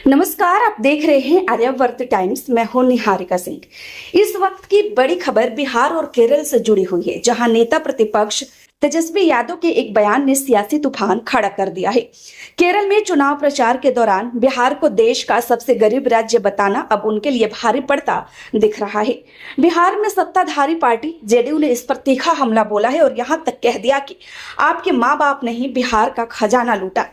नमस्कार, आप देख रहे हैं आर्यावर्त टाइम्स। मैं हूं निहारिका सिंह। इस वक्त की बड़ी खबर बिहार और केरल से जुड़ी हुई है, जहां नेता प्रतिपक्ष तेजस्वी यादव के एक बयान ने सियासी तूफान खड़ा कर दिया है। केरल में चुनाव प्रचार के दौरान बिहार को देश का सबसे गरीब राज्य बताना अब उनके लिए भारी पड़ता दिख रहा है। बिहार में सत्ताधारी पार्टी जेडीयू ने इस पर तीखा हमला बोला है और यहां तक कह दिया कि आपके माँ बाप ने ही बिहार का खजाना लूटा।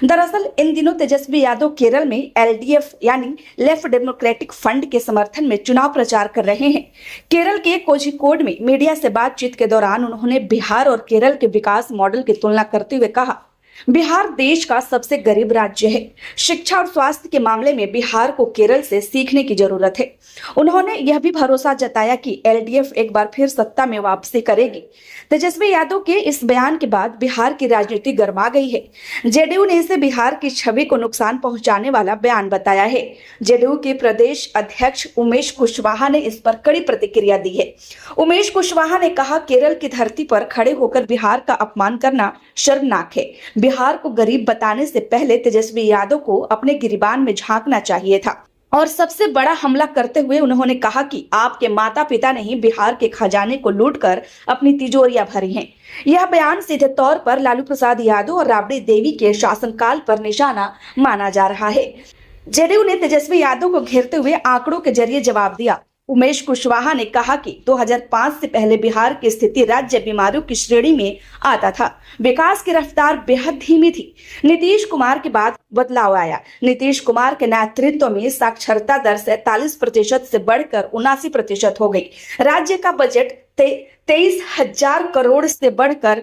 दरअसल इन दिनों तेजस्वी यादव केरल में एलडीएफ यानी लेफ्ट डेमोक्रेटिक फ्रंट के समर्थन में चुनाव प्रचार कर रहे हैं। केरल के कोझिकोड में मीडिया से बातचीत के दौरान उन्होंने बिहार और केरल के विकास मॉडल की तुलना करते हुए कहा, बिहार देश का सबसे गरीब राज्य है। शिक्षा और स्वास्थ्य के मामले में बिहार को केरल से सीखने की जरूरत है। उन्होंने यह भी भरोसा जताया कि एलडीएफ एक बार फिर सत्ता में वापसी करेगी। तेजस्वी यादव के इस बयान के बाद बिहार की राजनीति गर्मा गई है। जेडीयू ने इसे बिहार की छवि को नुकसान पहुंचाने वाला बयान बताया है। जेडीयू के प्रदेश अध्यक्ष उमेश कुशवाहा ने इस पर कड़ी प्रतिक्रिया दी है। उमेश कुशवाहा ने कहा, केरल की धरती पर खड़े होकर बिहार का अपमान करना शर्मनाक है। बिहार को गरीब बताने से पहले तेजस्वी यादव को अपने गिरिबान में झांकना चाहिए था। और सबसे बड़ा हमला करते हुए उन्होंने कहा कि आपके माता पिता ने ही बिहार के खजाने को लूटकर अपनी तिजोरियां भरी हैं। यह बयान सीधे तौर पर लालू प्रसाद यादव और राबड़ी देवी के शासनकाल पर निशाना माना जा रहा है। जेडीयू ने तेजस्वी यादव को घेरते हुए आंकड़ों के जरिए जवाब दिया। उमेश कुशवाहा ने कहा कि 2005 से पहले बिहार की स्थिति राज्य बीमारियों की श्रेणी में आता था। विकास की रफ्तार बेहद धीमी थी। नीतीश कुमार के बाद बदलाव आया। नीतीश कुमार के नेतृत्व में साक्षरता दर 47% से बढ़कर 79% हो गई। राज्य का बजट 23,000 करोड़ से बढ़कर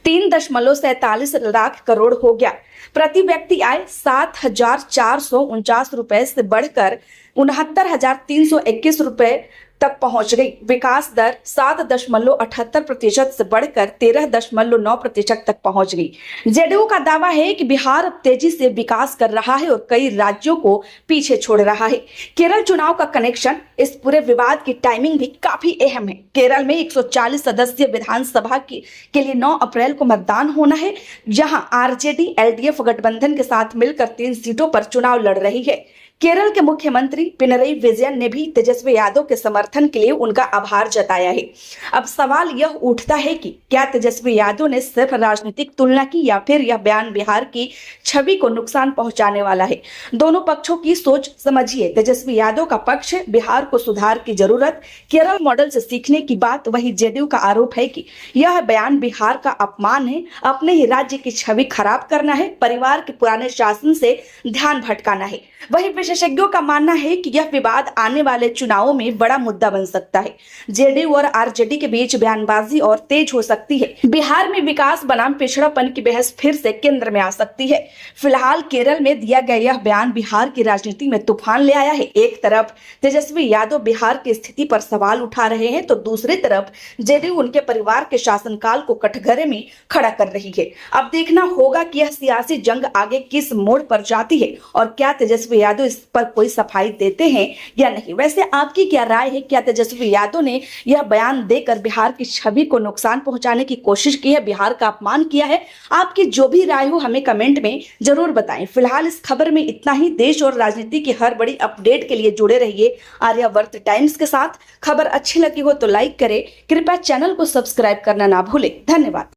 3.47 लाख करोड़ हो गया। प्रति व्यक्ति आय 7,449 रुपए से बढ़कर 69,321 रुपए तक पहुंच गई। विकास दर 7.78% से बढ़कर 13.9% तक पहुंच गई। जेडीयू का दावा है कि बिहार अब तेजी से विकास कर रहा है और कई राज्यों को पीछे छोड़ रहा है। केरल चुनाव का कनेक्शन इस पूरे विवाद की टाइमिंग भी काफी अहम है। केरल में 140 सदस्यीय विधानसभा के लिए 9 अप्रैल को मतदान होना है, जहां आरजेडी एलडीएफ गठबंधन के साथ मिलकर 3 सीटों पर चुनाव लड़ रही है। केरल के मुख्यमंत्री पिनरई विजयन ने भी तेजस्वी यादव के समर्थन के लिए उनका आभार जताया है। अब सवाल यह उठता है कि क्या तेजस्वी यादव ने सिर्फ राजनीतिक तुलना की या फिर यह बयान बिहार की छवि को नुकसान पहुंचाने वाला है। दोनों पक्षों की सोच समझिए। तेजस्वी यादव का पक्ष बिहार को सुधार की जरूरत, केरल मॉडल से सीखने की बात। वही जेडीयू का आरोप है कि यह बयान बिहार का अपमान है, अपने ही राज्य की छवि खराब करना है, परिवार के पुराने शासन से ध्यान भटकाना है। वही विशेषज्ञों का मानना है कि यह विवाद आने वाले चुनावों में बड़ा मुद्दा बन सकता है। जेडीयू और आरजेडी के बीच बयानबाजी और तेज हो सकती है। बिहार में विकास बनाम पिछड़ापन की बहस फिर से केंद्र में आ सकती है। फिलहाल केरल में दिया गया यह बयान बिहार की राजनीति में तूफान ले आया है। एक तरफ तेजस्वी यादव बिहार की स्थिति पर सवाल उठा रहे हैं, तो दूसरी तरफ जेडीयू उनके परिवार के शासनकाल को कटघरे में खड़ा कर रही है। अब देखना होगा कि यह सियासी जंग आगे किस मोड़ पर जाती है और क्या तेजस्वी यादव इस पर कोई सफाई देते हैं या नहीं। वैसे आपकी क्या राय है? क्या तेजस्वी यादव ने यह बयान देकर बिहार की छवि को नुकसान पहुंचाने की कोशिश की है, बिहार का अपमान किया है? आपकी जो भी राय हो हमें कमेंट में जरूर बताएं। फिलहाल इस खबर में इतना ही। देश और राजनीति की हर बड़ी अपडेट के लिए जुड़े रहिए आर्यावर्त टाइम्स के साथ। खबर अच्छी लगी हो तो लाइक करें। कृपया चैनल को सब्सक्राइब करना ना भूलें। धन्यवाद।